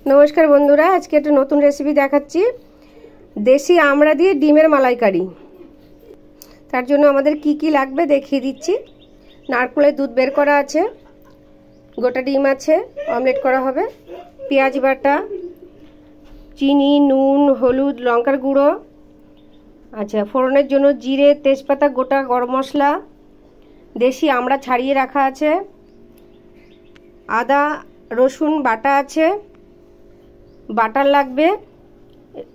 নমস্কার বন্ধুরা, আজকে একটা নতুন রেসিপি দেখাচ্ছি। দেশি আমড়া দিয়ে ডিমের মালাইকারি। তার জন্য আমাদের কি কি লাগবে দেখিয়ে দিচ্ছি। নারকেলের দুধ বের করা আছে, গোটা ডিম আছে, অমলেট করা হবে, পেঁয়াজ বাটা, চিনি, নুন, হলুদ, লঙ্কার গুঁড়ো, আচ্ছা ফোড়নের জন্য জিরে, তেজপাতা, গোটা গরম মশলা, দেশি আমড়া ছাড়িয়ে রাখা আছে, আদা রসুন বাটা আছে, বাটার লাগবে,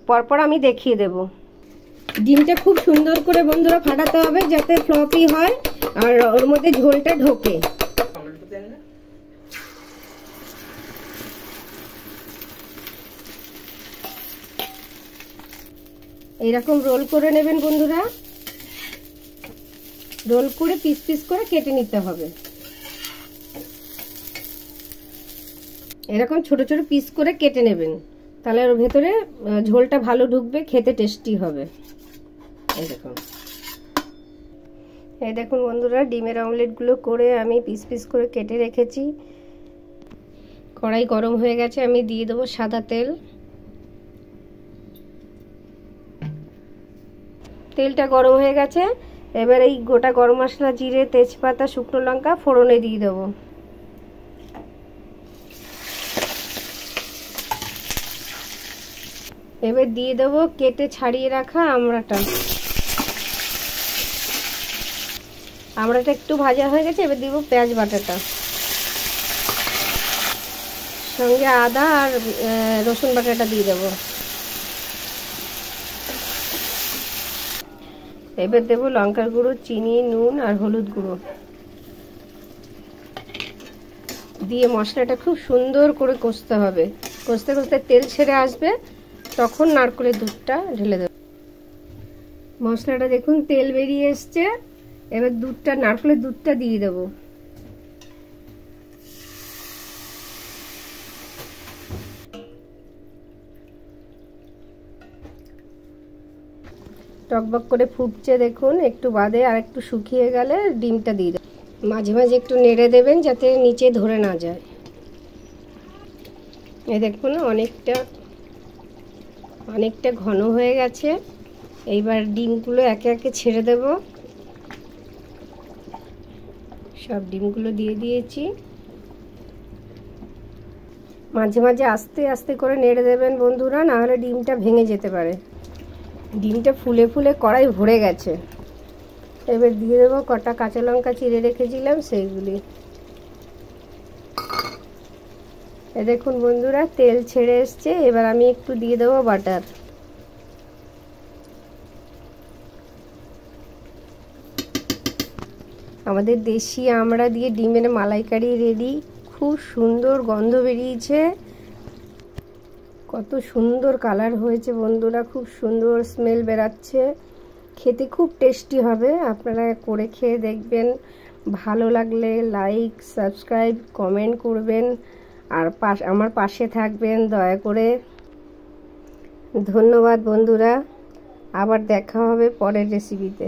পরপর আমি দেখিয়ে দেব। ডিমটা খুব সুন্দর করে বন্ধুরা ফাটাতে হবে যাতে ফ্লপি হয় আর ওর মধ্যে ঝোলটা ঢোকে। এইরকম রোল করে নেবেন বন্ধুরা, রোল করে পিস পিস করে কেটে নিতে হবে। এরকম ছোট ছোট পিস করে কেটে নেবেন, তাহলে ওর ভেতরে ঝোলটা ভালো ঢুকবে, খেতে টেস্টি হবে। এই দেখুন বন্ধুরা, ডিমের অমলেটগুলো করে আমি পিস পিস করে কেটে রেখেছি। কড়াই গরম হয়ে গেছে, আমি দিয়ে দেবো সাদা তেল। তেলটা গরম হয়ে গেছে, এবার এই গোটা গরম মশলা, জিরে, তেজপাতা, শুকনো লঙ্কা ফোড়নে দিয়ে দেবো। এবার দিয়ে দেবো কেটে ছাড়িয়ে রাখা আমড়াটা। আমড়াটা একটু ভাজা হয়ে গেছে, এবার দিব পেঁয়াজ বাটাটা, সঙ্গে আদা আর রসুন বাটাটা দিয়ে দেবো। এবার দেবো লঙ্কার গুঁড়ো, চিনি, নুন আর হলুদ গুঁড়ো দিয়ে মশলাটা খুব সুন্দর করে কষতে হবে। কষতে কষতে তেল ছেড়ে আসবে, তখন নারকেলের দুধটা ঢেলে দেব। মশলাটা দেখুন তেল বেরিয়ে এসছে, এবার দুধটা, নারকেলের দুধটা দিয়ে দেব। টকবক করে ফুটছে দেখুন, একটু বাদে আর একটু শুকিয়ে গেলে ডিমটা দিয়ে দেব। মাঝে মাঝে একটু নেড়ে দেবেন যাতে নিচে ধরে না যায়। এই দেখুন অনেকটা ঘন হয়ে গেছে। এইবার ডিমগুলো একে একে ছেড়ে দেব। সব ডিমগুলো দিয়ে দিয়েছি। মাঝে মাঝে আস্তে আস্তে করে নেড়ে দেবেন বন্ধুরা, না হলে ডিমটা ভেঙে যেতে পারে। ডিমটা ফুলে ফুলে কড়াই ভরে গেছে। এবার দিয়ে দেবো কটা কাঁচা লঙ্কা চিড়ে রেখেছিলাম সেইগুলি। এ দেখুন বন্ধুরা তেল ছেড়ে এসছে, এবার আমি একটু দিয়ে দেবো বাটার। আমাদের দেশি আমড়া দিয়ে ডিমের মালাইকারি রেডি। খুব সুন্দর গন্ধ বেরিয়েছে, কত সুন্দর কালার হয়েছে বন্ধুরা, খুব সুন্দর স্মেল বেরাচ্ছে। খেতে খুব টেস্টি হবে, আপনারা করে খেয়ে দেখবেন। ভালো লাগলে লাইক, সাবস্ক্রাইব, কমেন্ট করবেন আর আমার পাশে থাকবেন দয়া করে। ধন্যবাদ বন্ধুরা, আবার দেখা হবে পরের রেসিপিতে।